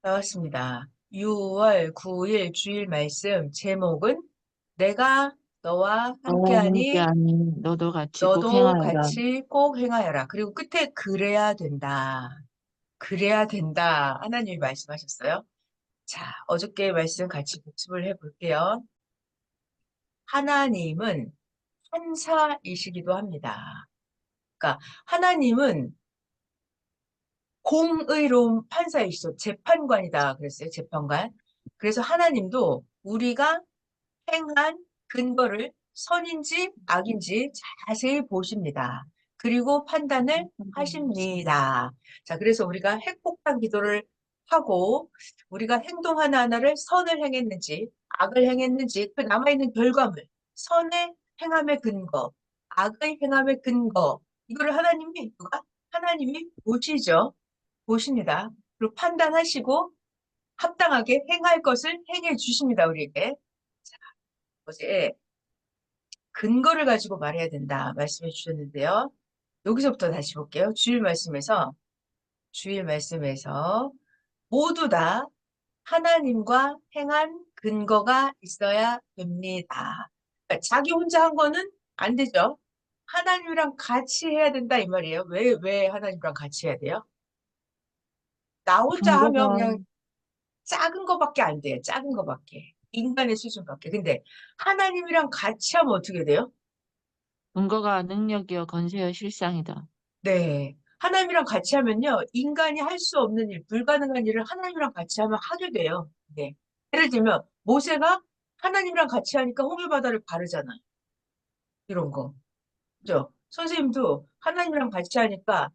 반갑습니다. 6월 9일 주일 말씀 제목은 내가 너와 너와 함께 함께하니 하니 너도 같이 꼭 너도 행하여라. 같이 꼭 행하여라. 그리고 끝에 그래야 된다. 그래야 된다. 하나님이 말씀하셨어요. 자, 어저께 말씀 같이 복습을 해볼게요. 하나님은 판사이시기도 합니다. 그러니까 하나님은 공의로운 판사이시죠. 재판관이다 그랬어요. 재판관. 그래서 하나님도 우리가 행한 근거를 선인지 악인지 자세히 보십니다. 그리고 판단을 하십니다. 자, 그래서 우리가 핵폭탄 기도를 하고 우리가 행동 하나하나를 선을 행했는지 악을 행했는지 그 남아있는 결과물, 선의 행함의 근거, 악의 행함의 근거, 이거를 하나님이 누가? 하나님이 보시죠. 보십니다. 그리고 판단하시고 합당하게 행할 것을 행해 주십니다, 우리에게. 자, 어제 근거를 가지고 말해야 된다 말씀해 주셨는데요. 여기서부터 다시 볼게요. 주일 말씀에서 모두 다 하나님과 행한 근거가 있어야 됩니다. 그러니까 자기 혼자 한 거는 안 되죠. 하나님이랑 같이 해야 된다 이 말이에요. 왜 하나님이랑 같이 해야 돼요? 나 혼자 하면 근거가 그냥 작은 거밖에 안 돼요. 작은 거밖에. 인간의 수준밖에. 근데 하나님이랑 같이 하면 어떻게 돼요? 근거가 능력이여 건세여 실상이다. 네. 하나님이랑 같이 하면요. 인간이 할 수 없는 일, 불가능한 일을 하나님이랑 같이 하면 하게 돼요. 네. 예를 들면, 모세가 하나님이랑 같이 하니까 홍해바다를 가르잖아요. 이런 거. 그죠? 선생님도 하나님이랑 같이 하니까,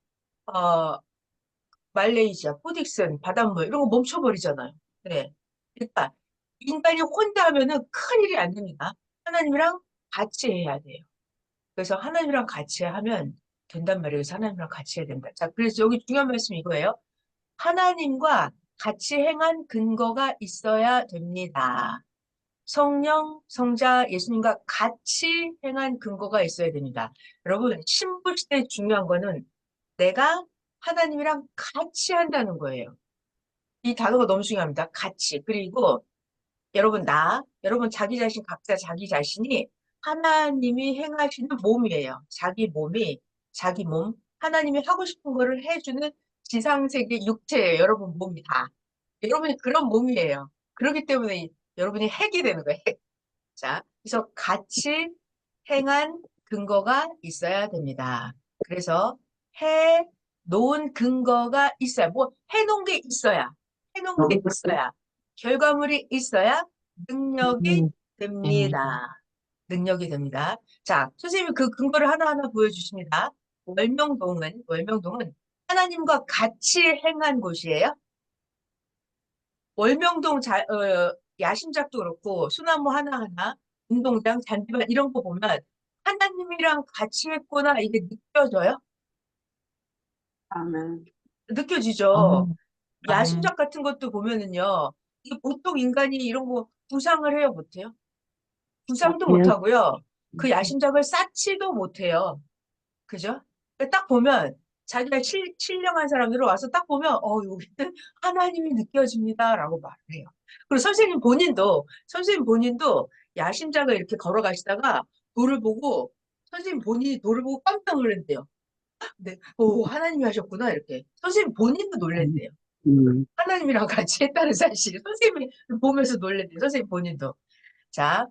어, 말레이시아, 푸딕슨, 바닷물, 이런 거 멈춰버리잖아요. 네. 그러니까, 인간이 혼자 하면은 큰일이 안 됩니다. 하나님이랑 같이 해야 돼요. 그래서 하나님이랑 같이 하면 된단 말이에요. 그래서 하나님이랑 같이 해야 된다. 자, 그래서 여기 중요한 말씀이 이거예요. 하나님과 같이 행한 근거가 있어야 됩니다. 성령, 성자, 예수님과 같이 행한 근거가 있어야 됩니다. 여러분, 신부 시대에 중요한 거는 내가 하나님이랑 같이 한다는 거예요. 이 단어가 너무 중요합니다. 같이. 그리고 여러분 자기 자신, 각자 자기 자신이 하나님이 행하시는 몸이에요. 자기 몸이, 자기 몸, 하나님이 하고 싶은 거를 해주는 지상세계 육체예요. 여러분 몸이 다. 여러분이 그런 몸이에요. 그렇기 때문에 여러분이 핵이 되는 거예요. 핵. 자, 그래서 같이 행한 근거가 있어야 됩니다. 그래서 해 놓은 근거가 있어야, 뭐 해놓은 게 있어야, 해놓은 게 있어야, 결과물이 있어야 능력이 음, 됩니다. 됩니다. 능력이 됩니다. 자, 선생님이 그 근거를 하나하나 보여주십니다. 월명동은 하나님과 같이 행한 곳이에요. 월명동 야심작도 그렇고 소나무 하나하나, 운동장, 잔디밭 이런 거 보면 하나님이랑 같이 했구나 이게 느껴져요? 아멘. 느껴지죠? 아멘. 아멘. 야심작 같은 것도 보면은요. 이게 보통 인간이 이런 거 구상을 해요, 못해요? 구상도 예. 못하고요. 그 야심작을 쌓지도 못해요. 그죠? 딱 보면 자기가 신령한 사람들은 와서 딱 보면 여기는 하나님이 느껴집니다라고 말을 해요. 그리고 선생님 본인도 야심작을 이렇게 걸어가시다가 돌을 보고 선생님 본인이 돌을 보고 깜짝 놀랐대요. 네, 오 하나님이 하셨구나 이렇게 선생님 본인도 놀랐대요. 하나님이랑 같이 했다는 사실 선생님이 보면서 놀랐대요. 선생님 본인도. 자,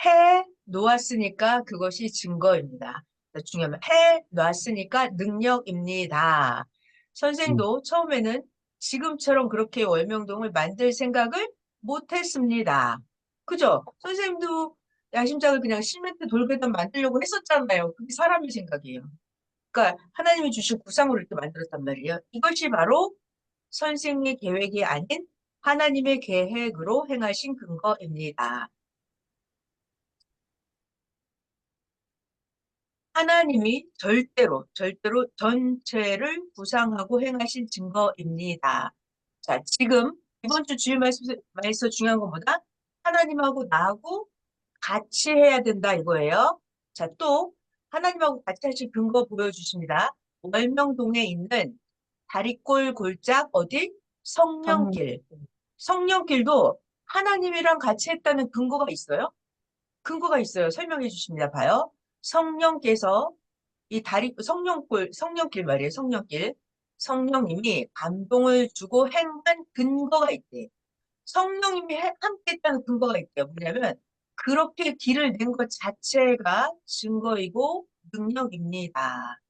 해 놓았으니까 그것이 증거입니다. 중요하면 해 놨으니까 능력입니다. 선생도 처음에는 지금처럼 그렇게 월명동을 만들 생각을 못 했습니다. 그죠? 선생님도 야심작을 그냥 시멘트 돌배단 만들려고 했었잖아요. 그게 사람의 생각이에요. 그러니까 하나님이 주신 구상으로 이렇게 만들었단 말이에요. 이것이 바로 선생의 계획이 아닌 하나님의 계획으로 행하신 근거입니다. 하나님이 절대로 전체를 구상하고 행하신 증거입니다. 자, 지금 이번 주 주일 말씀에서 중요한 것보다 하나님하고 나하고 같이 해야 된다 이거예요. 자, 또 하나님하고 같이 하신 근거 보여주십니다. 월명동에 있는 다리골 골짝 어디? 성령. 성령길. 성령길도 하나님이랑 같이 했다는 근거가 있어요? 근거가 있어요. 설명해 주십니다. 봐요. 성령께서 이 성령길 말이에요. 성령길. 성령님이 감동을 주고 행한 근거가 있대. 성령님이 함께 했다는 근거가 있대요. 뭐냐면, 그렇게 길을 낸 것 자체가 증거이고 능력입니다.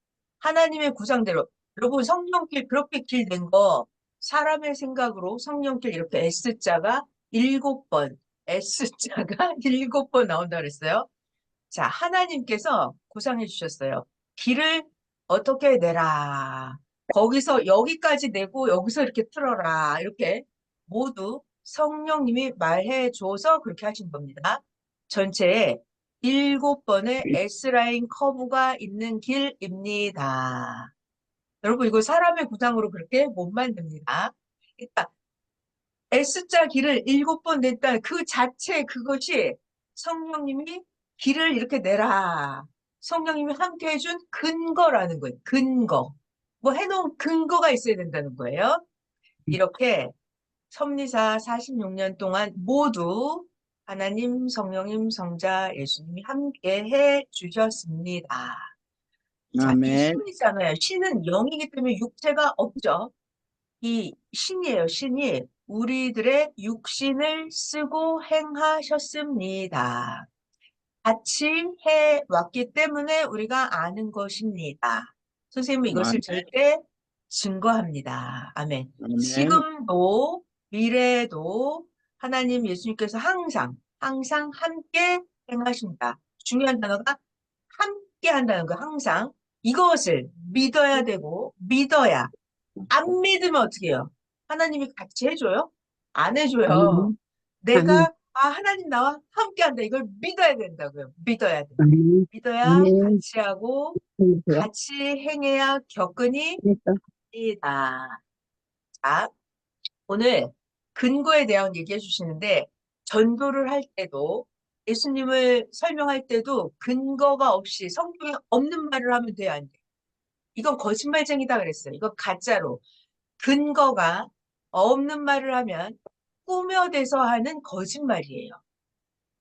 하나님의 구상대로. 여러분, 성령길 그렇게 길 낸 거, 사람의 생각으로 성령길 이렇게 S자가 7번, S자가 7번 나온다 그랬어요. 자, 하나님께서 구상해 주셨어요. 길을 어떻게 내라. 거기서 여기까지 내고 여기서 이렇게 틀어라. 이렇게 모두 성령님이 말해 줘서 그렇게 하신 겁니다. 전체에 7번의 S라인 커브가 있는 길입니다. 여러분, 이거 사람의 구상으로 그렇게 못 만듭니다. 그러니까 S자 길을 7번 냈다. 그 자체 그것이 성령님이 길을 이렇게 내라. 성령님이 함께 해준 근거라는 거예요. 근거. 뭐 해놓은 근거가 있어야 된다는 거예요. 이렇게 섭리사 46년 동안 모두 하나님, 성령님, 성자, 예수님이 함께 해 주셨습니다. 자, 이 아멘. 신이잖아요. 신은 영이기 때문에 육체가 없죠. 이 신이에요. 신이 우리들의 육신을 쓰고 행하셨습니다. 같이 해왔기 때문에 우리가 아는 것입니다. 선생님은 이것을 아멘. 절대 증거합니다. 아멘. 아멘. 지금도 미래에도 하나님 예수님께서 항상 함께 행하신다. 중요한 단어가 함께 한다는 거, 항상. 이것을 믿어야 되고, 믿어야 안 믿으면 어떻게 해요? 하나님이 같이 해줘요? 안 해줘요. 아멘. 아멘. 내가, 하나님 나와 함께 한다. 이걸 믿어야 된다고요. 믿어야 돼. 아멘. 믿어야 아멘. 같이 하고, 그래요. 같이 행해야 격근이 그러니까. 있다. 자, 오늘 근거에 대한 얘기해 주시는데, 전도를 할 때도, 예수님을 설명할 때도 근거가 없이 성경에 없는 말을 하면 돼요, 안 돼? 이건 거짓말쟁이다 그랬어요. 이거 가짜로. 근거가 없는 말을 하면 꾸며대서 하는 거짓말이에요.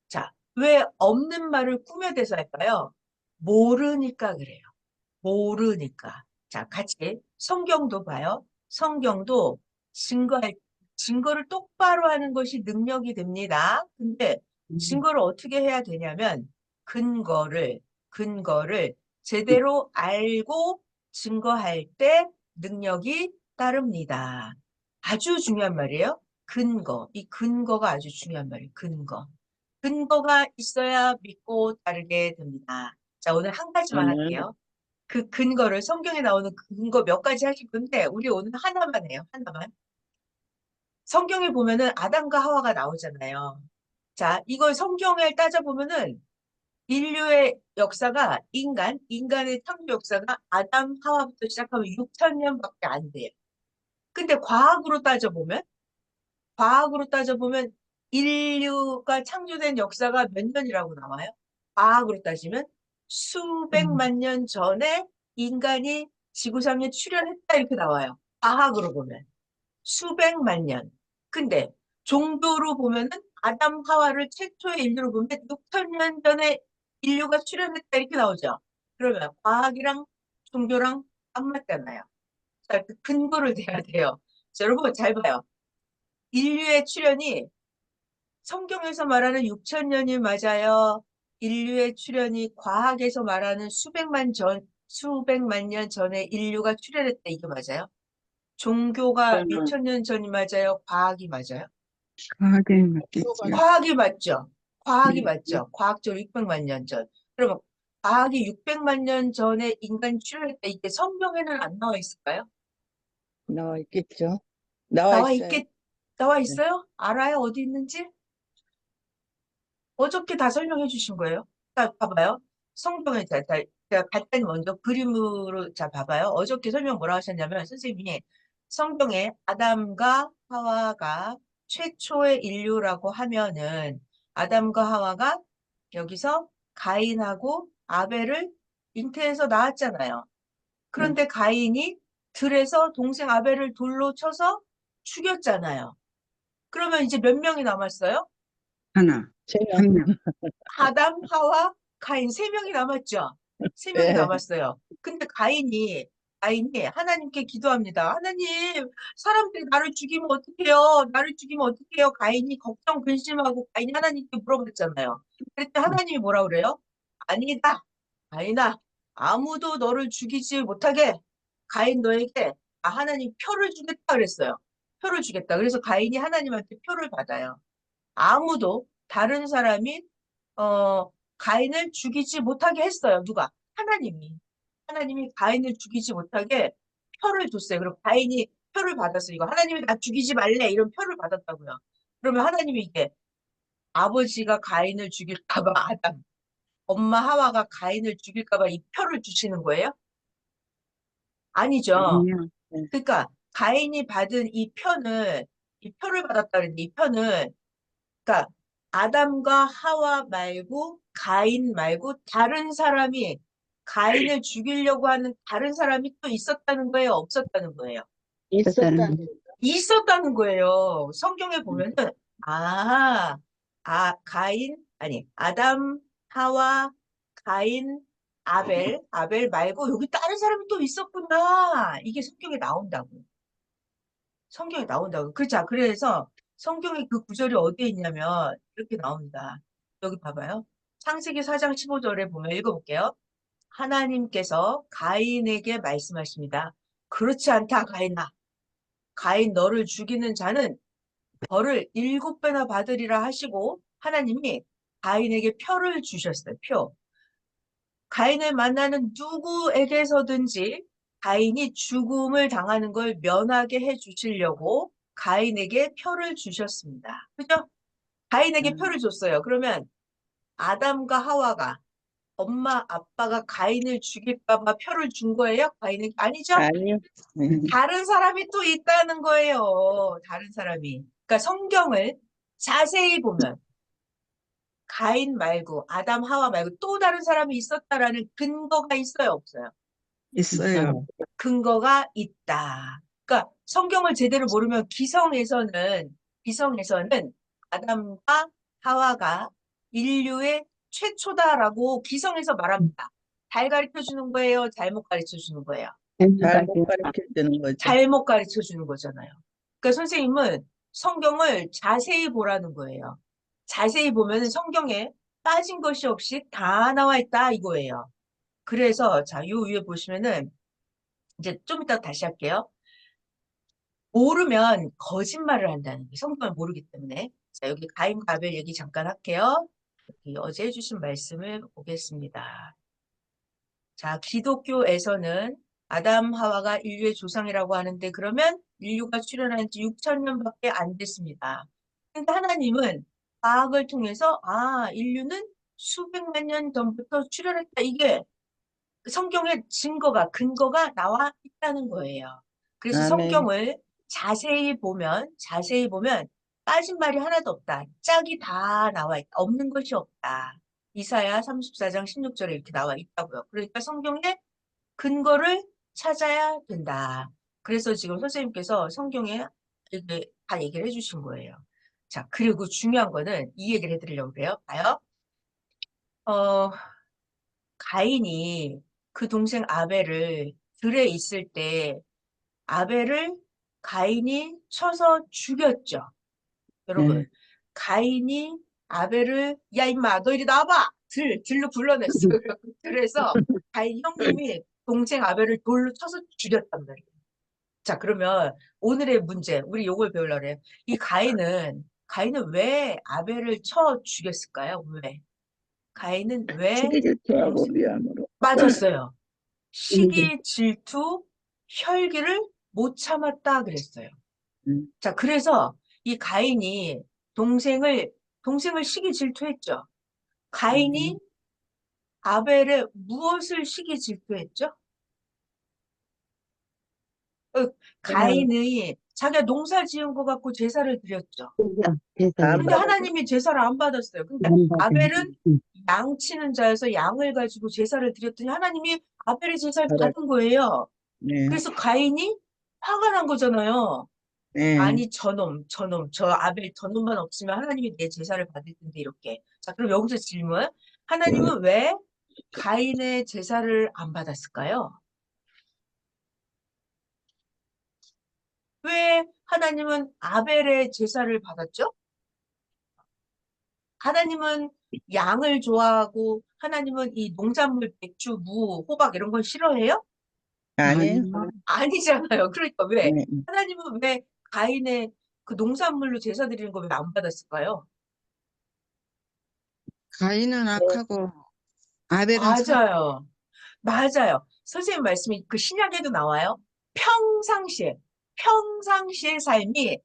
자, 왜 없는 말을 꾸며대서 할까요? 모르니까 그래요. 모르니까. 자, 같이 성경도 봐요. 성경도 증거를 똑바로 하는 것이 능력이 됩니다. 근데 증거를 어떻게 해야 되냐면 근거를 제대로 알고 증거할 때 능력이 따릅니다. 아주 중요한 말이에요. 근거. 이 근거가 아주 중요한 말이에요. 근거. 근거가 있어야 믿고 따르게 됩니다. 자, 오늘 한 가지만 아멘. 할게요. 그 근거를 성경에 나오는 근거 몇 가지 하실 건데 우리 오늘 하나만 해요. 하나만. 성경에 보면은 아담과 하와가 나오잖아요. 자, 이걸 성경을 따져보면은 인류의 역사가 인간의 창조 역사가 아담 하와부터 시작하면 6천 년밖에 안 돼요. 근데 과학으로 따져보면 인류가 창조된 역사가 몇 년이라고 나와요? 과학으로 따지면 수백만 년 전에 인간이 지구상에 출현했다 이렇게 나와요. 과학으로 보면 수백만 년. 근데 종교로 보면은 아담 하와를 최초의 인류로 보면 6천 년 전에 인류가 출현했다 이렇게 나오죠. 그러면 과학이랑 종교랑 안 맞잖아요. 자, 그 근거를 대야 돼요. 자, 여러분 잘 봐요. 인류의 출현이 성경에서 말하는 6천 년이 맞아요. 인류의 출현이 과학에서 말하는 수백만 년 전에 인류가 출현했다. 이게 맞아요? 종교가 그러면 6천 년 전이 맞아요? 과학이 맞아요? 과하게 맞겠지요. 과학이 맞죠? 과학이 네. 맞죠? 과학적으로 600만 년 전. 그러면 과학이 600만 년 전에 인간이 출현했다. 이게 성경에는 안 나와 있을까요? 나와 있겠죠. 나와 나와 있어요. 있겠, 나와 네. 있어요? 알아요? 어디 있는지? 어저께 다 설명해 주신 거예요. 자, 봐봐요. 성경에, 제가 간단히 먼저 그림으로, 자, 봐봐요. 어저께 설명 뭐라 하셨냐면, 선생님이 성경에 아담과 하와가 최초의 인류라고 하면은, 아담과 하와가 여기서 가인하고 아벨을 잉태해서 낳았잖아요. 네. 그런데 가인이 들에서 동생 아벨을 돌로 쳐서 죽였잖아요. 그러면 이제 몇 명이 남았어요? 하나, 네. 한 명. 아담, 하와, 가인 세 명이 남았죠. 세 명이 예. 남았어요. 근데 가인이 하나님께 기도합니다. 하나님, 사람들이 나를 죽이면 어떡해요? 나를 죽이면 어떡해요? 가인이 걱정, 근심하고 가인이 하나님께 물어봤잖아요. 그랬더니 하나님이 뭐라 그래요? 아니다. 가인아, 아무도 너를 죽이지 못하게 가인 너에게 하나님 표를 주겠다 그랬어요. 표를 주겠다. 그래서 가인이 하나님한테 표를 받아요. 아무도 다른 사람이 가인을 죽이지 못하게 했어요. 누가? 하나님이. 하나님이 가인을 죽이지 못하게 표를 줬어요. 그리고 가인이 표를 받았어요. 이거 하나님이 나 죽이지 말래. 이런 표를 받았다고요. 그러면 하나님이 이게 아버지가 가인을 죽일까 봐 아담, 엄마 하와가 가인을 죽일까 봐 이 표를 주시는 거예요? 아니죠. 아니요. 예. 그러니까 가인이 받은 이 표를 받았다 그랬는데 이 표는 그러니까 아담과 하와 말고 가인 말고 다른 사람이 가인을 죽이려고 하는 다른 사람이 또 있었다는 거예요? 없었다는 거예요? 있었다는 거. 있었다는 거예요. 성경에 보면은 아, 아담, 하와, 가인, 아벨 말고 여기 다른 사람이 또 있었구나. 이게 성경에 나온다고. 성경에 나온다고. 그렇죠. 그래서 성경의 그 구절이 어디에 있냐면 이렇게 나옵니다. 여기 봐봐요. 창세기 4장 15절에 보면 읽어볼게요. 하나님께서 가인에게 말씀하십니다. 그렇지 않다, 가인아. 가인 너를 죽이는 자는 벌을 7배나 받으리라 하시고 하나님이 가인에게 표를 주셨어요. 표. 가인을 만나는 누구에게서든지 가인이 죽음을 당하는 걸 면하게 해 주시려고 가인에게 표를 주셨습니다. 그죠? 가인에게 표를 줬어요. 그러면 아담과 하와가 엄마, 아빠가 가인을 죽일까 봐 표를 준 거예요? 가인에게? 아니죠? 아니요. 다른 사람이 또 있다는 거예요. 다른 사람이. 그러니까 성경을 자세히 보면 가인 말고 아담, 하와 말고 또 다른 사람이 있었다라는 근거가 있어요, 없어요? 있어요. 근거가 있다. 그러니까 성경을 제대로 모르면 기성에서는 아담과 하와가 인류의 최초다라고 기성에서 말합니다. 잘 가르쳐 주는 거예요? 잘못 가르쳐 주는 거예요? 잘못 가르쳐 주는 거죠. 잘못 가르쳐 주는 거잖아요. 그러니까 선생님은 성경을 자세히 보라는 거예요. 자세히 보면 성경에 빠진 것이 없이 다 나와 있다 이거예요. 그래서 자, 요 위에 보시면은 이제 좀 이따 다시 할게요. 모르면 거짓말을 한다는 게 성경을 모르기 때문에. 자, 여기 가인과 아벨 얘기 잠깐 할게요. 여기 어제 해주신 말씀을 보겠습니다. 자, 기독교에서는 아담, 하와가 인류의 조상이라고 하는데 그러면 인류가 출현한 지 6,000년밖에 안 됐습니다. 근데 하나님은 과학을 통해서 인류는 수백만 년 전부터 출현했다. 이게 성경의 근거가 나와 있다는 거예요. 그래서 아멘. 성경을 자세히 보면 빠진 말이 하나도 없다. 짝이 다 나와 있다. 없는 것이 없다. 이사야 34장 16절에 이렇게 나와 있다고요. 그러니까 성경의 근거를 찾아야 된다. 그래서 지금 선생님께서 성경에 이렇게 다 얘기를 해주신 거예요. 자, 그리고 중요한 거는 이 얘기를 해드리려고 그래요. 봐요. 어, 가인이 그 동생 아벨을 들에 있을 때 아벨을 가인이 쳐서 죽였죠. 여러분, 네. 가인이 아벨을 야 임마 너 이리 나와봐 들로 불러냈어요. 그래서 가인 형님이 동생 아벨을 돌로 쳐서 죽였단 말이에요. 자, 그러면 오늘의 문제 우리 요걸 배우려고 그래요. 이 가인은 왜 아벨을 쳐 죽였을까요? 왜? 가인은 왜 시기 질투하고 동생 미움으로. 맞았어요. 시기, 질투, 혈기를 못 참았다 그랬어요. 음. 자, 그래서 이 가인이 동생을 시기 질투했죠. 가인이 아벨의 무엇을 시기 질투했죠? 가인이 자기가 농사 지은 거 갖고 제사를 드렸죠. 근데 하나님이 제사를 안 받았어요. 근데 아벨은 양 치는 자여서 양을 가지고 제사를 드렸더니 하나님이 아벨의 제사를 받은 거예요. 네. 그래서 가인이 화가 난 거잖아요. 네. 아니 저놈 저 아벨 저놈만 없으면 하나님이 내 제사를 받을 텐데 이렇게. 자, 그럼 여기서 질문. 하나님은 왜 가인의 제사를 안 받았을까요? 왜 하나님은 아벨의 제사를 받았죠? 하나님은 양을 좋아하고 하나님은 이 농작물, 배추, 무, 호박 이런 건 싫어해요? 아니에요. 아니잖아요. 그러니까 왜? 네. 하나님은 왜 가인의 그 농산물로 제사 드리는 거 왜 안 받았을까요? 가인은 악하고 아벨은 선. 맞아요. 맞아요. 선생님 말씀이 그 신약에도 나와요. 평상시의 삶이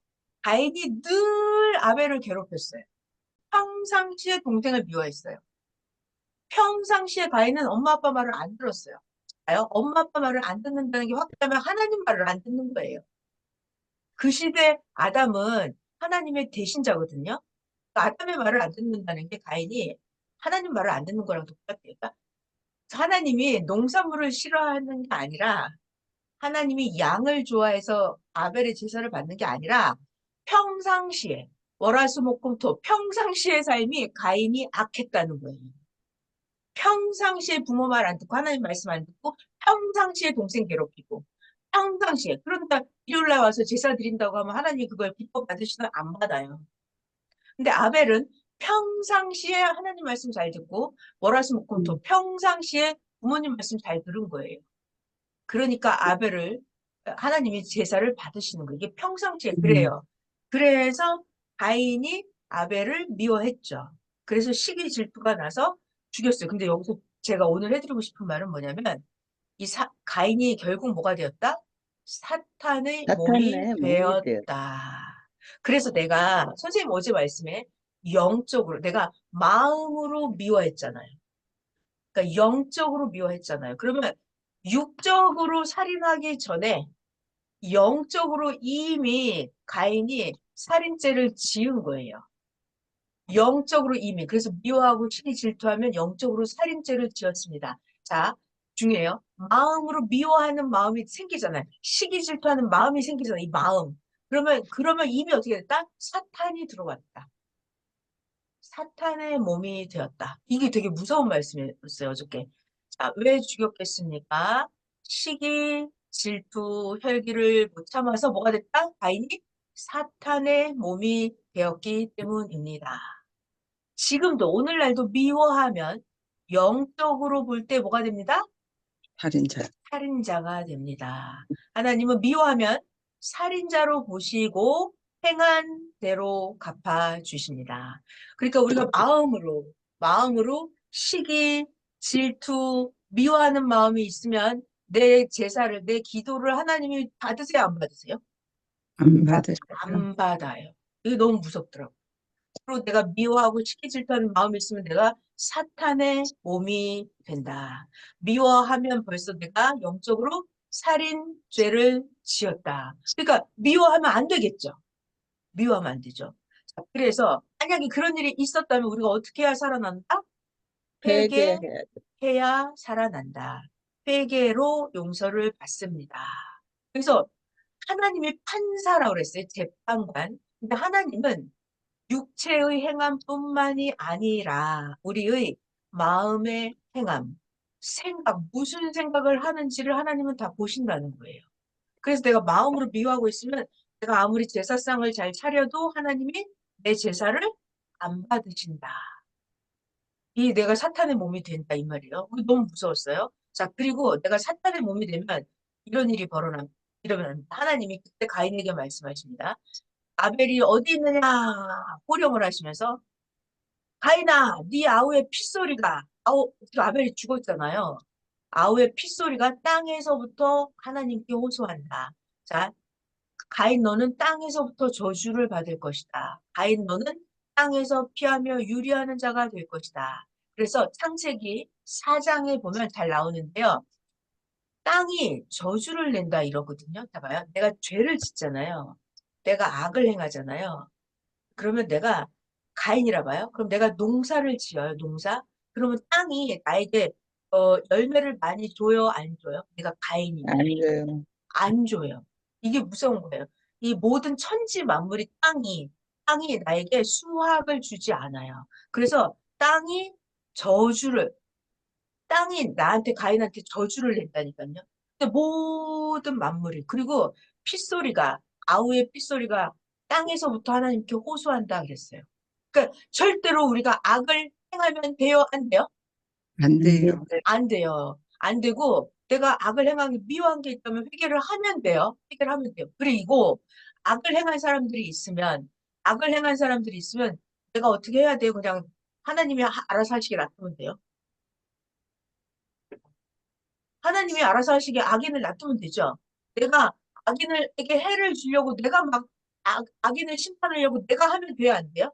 가인이 늘 아벨을 괴롭혔어요. 평상시에 동생을 미워했어요. 평상시에 가인은 엄마 아빠 말을 안 들었어요. 봐요. 엄마 아빠 말을 안 듣는다는 게 확실하면 하나님 말을 안 듣는 거예요. 그 시대 아담은 하나님의 대신자거든요. 아담의 말을 안 듣는다는 게 가인이 하나님 말을 안 듣는 거랑 똑같아요. 그러니까 하나님이 농산물을 싫어하는 게 아니라 하나님이 양을 좋아해서 아벨의 제사를 받는 게 아니라 평상시에 월화수목금토 평상시의 삶이 가인이 악했다는 거예요. 평상시에 부모 말 안 듣고 하나님 말씀 안 듣고 평상시에 동생 괴롭히고 평상시에 그러니까 일요일날 와서 제사 드린다고 하면 하나님이 그걸 기뻐 받으시나 안 받아요. 근데 아벨은 평상시에 하나님 말씀 잘 듣고 월화수목금토 평상시에 부모님 말씀 잘 들은 거예요. 그러니까 아벨을 하나님이 제사를 받으시는 거예요. 이게 평상시에 그래요. 그래서 가인이 아벨을 미워했죠. 그래서 시기 질투가 나서 죽였어요. 근데 여기서 제가 오늘 해드리고 싶은 말은 뭐냐면 가인이 결국 뭐가 되었다? 사탄의 몸이 사탄의 몸이 되었다. 되었다. 그래서 내가 선생님 어제 말씀에 영적으로 내가 마음으로 미워했잖아요. 그러니까 영적으로 미워했잖아요. 그러면 육적으로 살인하기 전에 영적으로 이미 가인이 살인죄를 지은 거예요. 영적으로 이미. 그래서 미워하고 시기 질투하면 영적으로 살인죄를 지었습니다. 자, 중요해요. 마음으로 미워하는 마음이 생기잖아요. 시기 질투하는 마음이 생기잖아요. 이 마음. 그러면 이미 어떻게 됐다? 사탄이 들어왔다. 사탄의 몸이 되었다. 이게 되게 무서운 말씀이었어요, 어저께. 자, 왜 죽였겠습니까? 시기, 질투, 혈기를 못 참아서 뭐가 됐다? 가인이 사탄의 몸이 되었기 때문입니다. 지금도 오늘날도 미워하면 영적으로 볼 때 뭐가 됩니다? 살인자. 살인자가 됩니다. 하나님은 미워하면 살인자로 보시고 행한 대로 갚아 주십니다. 그러니까 우리가 마음으로 시기, 질투, 미워하는 마음이 있으면 내 제사를, 내 기도를 하나님이 받으세요, 안 받으세요? 안 받으셔요. 안 받아요. 이게 너무 무섭더라고요. 그리고 내가 미워하고 시기 질투하는 마음이 있으면 내가 사탄의 몸이 된다. 미워하면 벌써 내가 영적으로 살인죄를 지었다. 그러니까 미워하면 안 되겠죠. 미워하면 안 되죠. 자, 그래서 만약에 그런 일이 있었다면 우리가 어떻게 해야 살아난다? 회개해야 회개해야 살아난다. 회개로 용서를 받습니다. 그래서 하나님이 판사라고 그랬어요. 재판관. 근데 하나님은 육체의 행함뿐만이 아니라 우리의 마음의 행함, 무슨 생각을 하는지를 하나님은 다 보신다는 거예요. 그래서 내가 마음으로 미워하고 있으면 내가 아무리 제사상을 잘 차려도 하나님이 내 제사를 안 받으신다. 이 내가 사탄의 몸이 된다 이 말이에요. 너무 무서웠어요. 자, 그리고 내가 사탄의 몸이 되면 이런 일이 이러면 하나님이 그때 가인에게 말씀하십니다. 아벨이 어디 있느냐 호령을 하시면서 가인아 네 아우의 핏소리가 지금 아벨이 죽었잖아요. 아우의 핏소리가 땅에서부터 하나님께 호소한다. 자, 가인 너는 땅에서부터 저주를 받을 것이다. 가인 너는 땅에서 피하며 유리하는 자가 될 것이다. 그래서 창세기 4장에 보면 잘 나오는데요. 땅이 저주를 낸다 이러거든요. 봐봐요. 내가 죄를 짓잖아요. 내가 악을 행하잖아요. 그러면 내가 가인이라 봐요. 그럼 내가 농사를 지어요, 농사. 그러면 땅이 나에게 열매를 많이 줘요, 안 줘요? 내가 가인이면 안 줘요. 안 줘요. 이게 무서운 거예요. 이 모든 천지 만물이 땅이 나에게 수확을 주지 않아요. 그래서 땅이 나한테 가인한테 저주를 냈다니까요. 근데 모든 만물이 그리고 아우의 핏소리가 땅에서부터 하나님께 호소한다 그랬어요. 그러니까 절대로 우리가 악을 행하면 돼요, 안 돼요? 안 돼요. 안 돼요. 안 되고 내가 악을 행하기 미워한 게 있다면 회개를 하면 돼요. 회개를 하면 돼요. 그리고 악을 행한 사람들이 있으면 내가 어떻게 해야 돼요? 그냥 하나님이 알아서 하시게 놔두면 돼요. 하나님이 알아서 하시게 악인을 놔두면 되죠. 내가 악인에게 해를 주려고 내가 막 악인을 심판하려고 내가 하면 돼요, 안 돼요?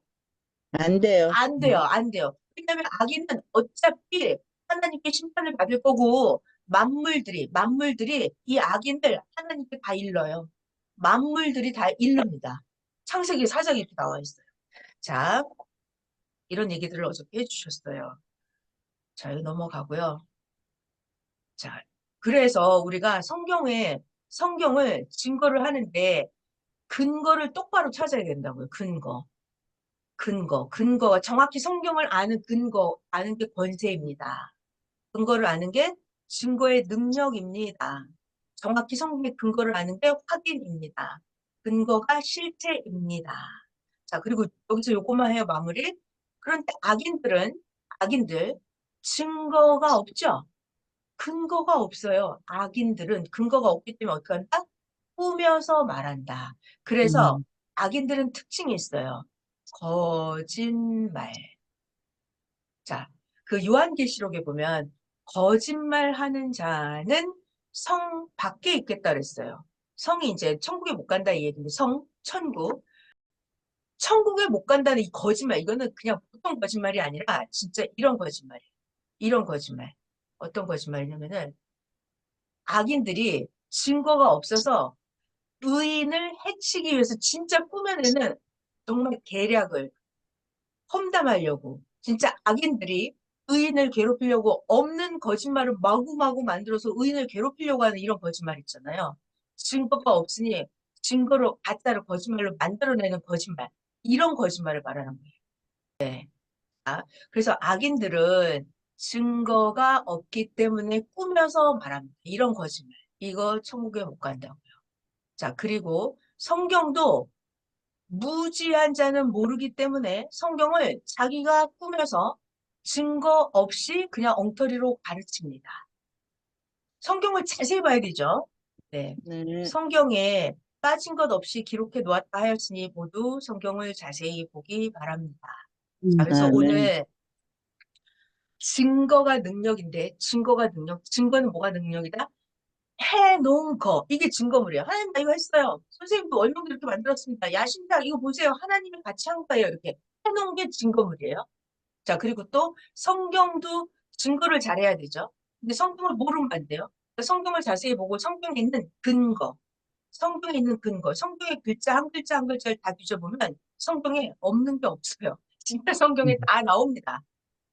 안 돼요. 안 돼요, 안 돼요. 왜냐하면 악인은 어차피 하나님께 심판을 받을 거고 만물들이 이 악인을 하나님께 다 일러요. 만물들이 다 일릅니다. 창세기 4장에 이렇게 나와 있어요. 자, 이런 얘기들을 어저께 해주셨어요. 자, 이거 넘어가고요. 자, 그래서 우리가 성경을 증거를 하는데 근거를 똑바로 찾아야 된다고요. 근거가 정확히 성경을 아는 게 권세입니다. 근거를 아는 게 증거의 능력입니다. 정확히 성경의 근거를 아는 게 확인입니다. 근거가 실체입니다. 자, 그리고 여기서 요것만 해요, 마무리. 그런데 악인들, 증거가 없죠? 근거가 없어요. 악인들은 근거가 없기 때문에 어떻게 한다? 꾸며서 말한다. 그래서 악인들은 특징이 있어요. 거짓말. 자, 그 요한계시록에 보면 거짓말하는 자는 성 밖에 있겠다 그랬어요. 성이 이제 천국에 못 간다 이 얘기인데 천국에 못 간다는 이 거짓말 이거는 그냥 보통 거짓말이 아니라 진짜 이런 거짓말이에요. 이런 거짓말. 어떤 거짓말이냐면은 악인들이 증거가 없어서 의인을 해치기 위해서 진짜 꾸며내는 정말 계략을 험담하려고 진짜 악인들이 의인을 괴롭히려고 없는 거짓말을 마구마구 만들어서 의인을 괴롭히려고 하는 이런 거짓말 있잖아요. 증거가 없으니 증거로 가짜로 거짓말로 만들어내는 거짓말. 이런 거짓말을 말하는 거예요. 네. 그래서 악인들은 증거가 없기 때문에 꾸며서 말합니다. 이런 거짓말. 이거 천국에 못 간다고요. 자, 그리고 성경도 무지한 자는 모르기 때문에 성경을 자기가 꾸며서 증거 없이 그냥 엉터리로 가르칩니다. 성경을 자세히 봐야 되죠. 네. 네. 성경에 빠진 것 없이 기록해 놓았다 하였으니 모두 성경을 자세히 보기 바랍니다. 자, 그래서 네. 오늘 증거가 능력인데 증거는 뭐가 능력이다? 해놓은 거 이게 증거물이에요. 하나님 나 이거 했어요. 선생님도 얼명도 이렇게 만들었습니다. 야신작 이거 보세요. 하나님이 같이 한 거예요. 이렇게 해놓은 게 증거물이에요. 자, 그리고 또 성경도 증거를 잘해야 되죠. 근데 성경을 모르면 안 돼요. 그러니까 성경을 자세히 보고 성경에 있는 근거, 성경의 글자 한 글자 한 글자를 다 뒤져보면 성경에 없는 게 없어요. 진짜 성경에 다 나옵니다.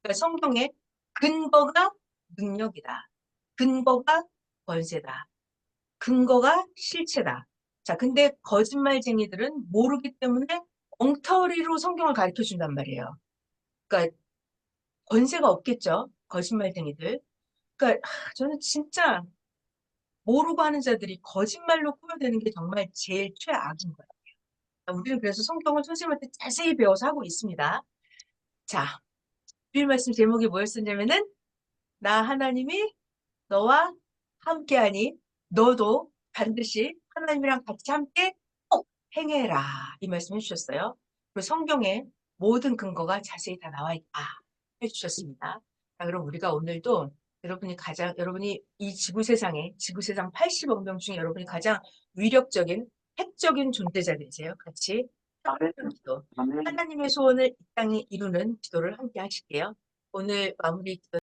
그러니까 성경의 근거가 능력이다. 근거가 권세다. 근거가 실체다. 자, 근데 거짓말쟁이들은 모르기 때문에 엉터리로 성경을 가르쳐 준단 말이에요. 그러니까 권세가 없겠죠. 거짓말쟁이들. 그러니까 저는 진짜 모르고 하는 자들이 거짓말로 꾸며대는 게 정말 제일 최악인 거예요. 우리는 그래서 성경을 선생님한테 자세히 배워서 하고 있습니다. 자, 주일 말씀 제목이 뭐였었냐면은 나 하나님이 너와 함께하니 너도 반드시 하나님이랑 같이 함께 꼭 행해라. 이 말씀 해주셨어요. 그리고 성경에 모든 근거가 자세히 다 나와 있다 해주셨습니다. 자, 그럼 우리가 오늘도 여러분이 이 지구세상 80억 명 중에 여러분이 가장 위력적인 핵적인 존재자 되세요. 같이 기도. 하나님의 소원을 이 땅에 이루는 기도를 함께 하실게요. 오늘 마무리 기도